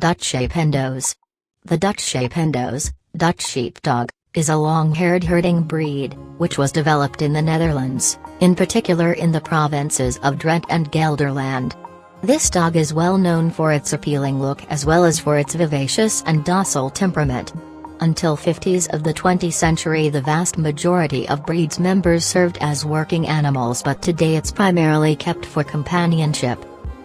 Dutch Sheephendos. The Dutch Sheephendos, Dutch sheepdog, is a long-haired herding breed, which was developed in the Netherlands, in particular in the provinces of Drenthe and Gelderland. This dog is well known for its appealing look as well as for its vivacious and docile temperament. Until 50s of the 20th century, the vast majority of breed's members served as working animals, but today it's primarily kept for companionship.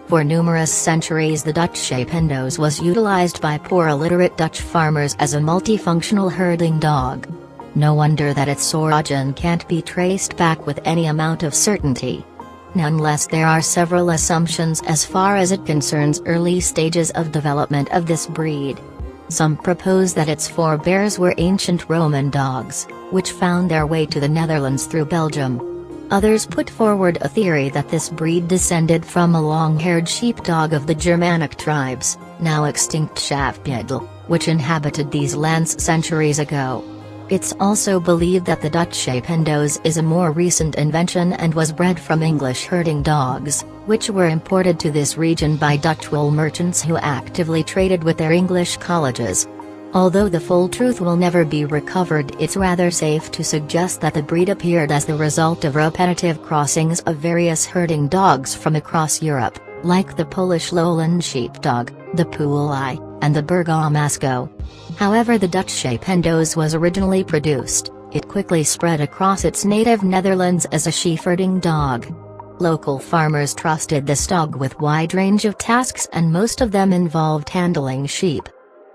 For numerous centuries the Dutch Sheephendos was utilized by poor illiterate Dutch farmers as a multifunctional herding dog. No wonder that its origin can't be traced back with any amount of certainty. Nonetheless, there are several assumptions as far as it concerns early stages of development of this breed. Some propose that its forebears were ancient Roman dogs, which found their way to the Netherlands through Belgium. Others put forward a theory that this breed descended from a long-haired sheepdog of the Germanic tribes, now extinct Schaafbeetle, which inhabited these lands centuries ago. It's also believed that the Dutch Sheephendos is a more recent invention and was bred from English herding dogs, which were imported to this region by Dutch wool merchants who actively traded with their English colleges. Although the full truth will never be recovered, it's rather safe to suggest that the breed appeared as the result of repetitive crossings of various herding dogs from across Europe, like the Polish lowland sheepdog, the Poolai, and the Bergamasco. However, the Dutch Sheephendos was originally produced, it quickly spread across its native Netherlands as a sheep-herding dog. Local farmers trusted this dog with wide range of tasks, and most of them involved handling sheep.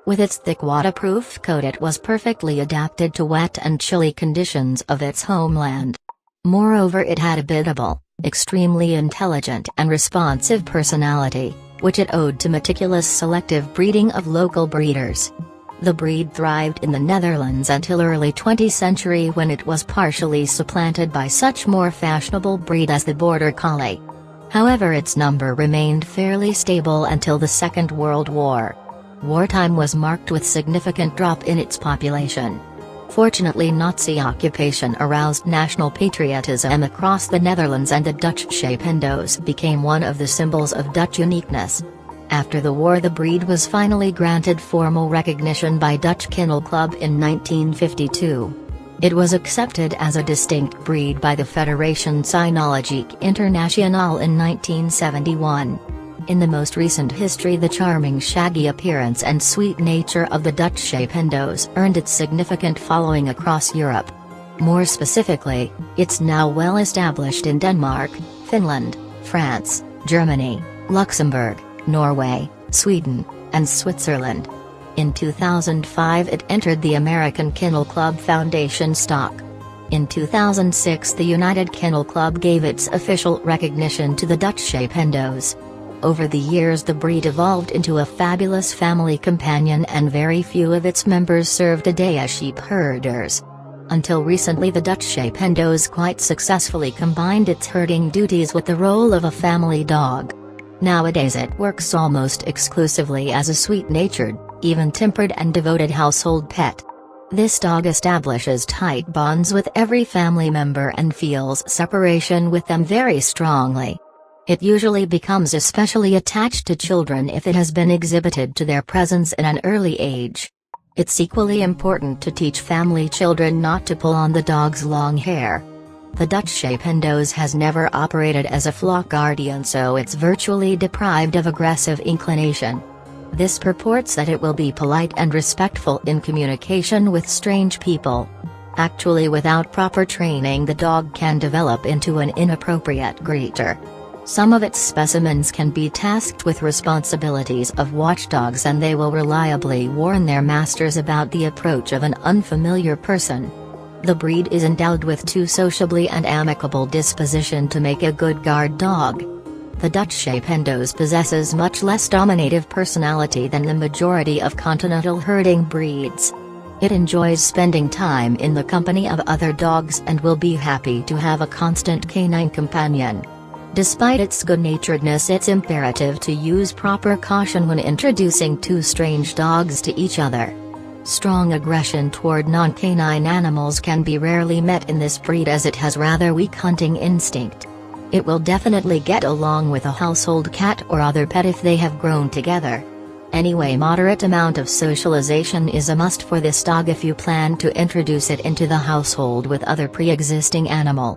With its thick waterproof coat, it was perfectly adapted to wet and chilly conditions of its homeland. Moreover, it had a biddable, extremely intelligent and responsive personality, which it owed to meticulous selective breeding of local breeders. The breed thrived in the Netherlands until early 20th century, when it was partially supplanted by such more fashionable breed as the Border Collie. However, its number remained fairly stable until the Second World War. Wartime was marked with significant drop in its population. Fortunately, Nazi occupation aroused national patriotism across the Netherlands, and the Dutch Sheephendos became one of the symbols of Dutch uniqueness. After the war, the breed was finally granted formal recognition by Dutch Kennel Club in 1952. It was accepted as a distinct breed by the Fédération Cynologique Internationale in 1971. In the most recent history, the charming shaggy appearance and sweet nature of the Dutch Sheephendos earned it significant following across Europe. More specifically, it's now well established in Denmark, Finland, France, Germany, Luxembourg, Norway, Sweden, and Switzerland. In 2005 it entered the American Kennel Club Foundation stock. In 2006 the United Kennel Club gave its official recognition to the Dutch Sheephendos. Over the years the breed evolved into a fabulous family companion, and very few of its members served a day as sheep herders. Until recently, the Dutch Sheephendos quite successfully combined its herding duties with the role of a family dog. Nowadays it works almost exclusively as a sweet-natured, even-tempered and devoted household pet. This dog establishes tight bonds with every family member and feels separation with them very strongly. It usually becomes especially attached to children if it has been exhibited to their presence in an early age. It's equally important to teach family children not to pull on the dog's long hair. The Dutch Sheephendos has never operated as a flock guardian, so it's virtually deprived of aggressive inclination. This purports that it will be polite and respectful in communication with strange people. Actually, without proper training, the dog can develop into an inappropriate greeter. Some of its specimens can be tasked with responsibilities of watchdogs, and they will reliably warn their masters about the approach of an unfamiliar person. The breed is endowed with too sociably and amicable disposition to make a good guard dog. The Dutch Sheephendos possesses much less dominative personality than the majority of continental herding breeds. It enjoys spending time in the company of other dogs and will be happy to have a constant canine companion. Despite its good-naturedness, it's imperative to use proper caution when introducing two strange dogs to each other. Strong aggression toward non-canine animals can be rarely met in this breed, as it has rather weak hunting instinct. It will definitely get along with a household cat or other pet if they have grown together. Anyway, moderate amount of socialization is a must for this dog if you plan to introduce it into the household with other pre-existing animal.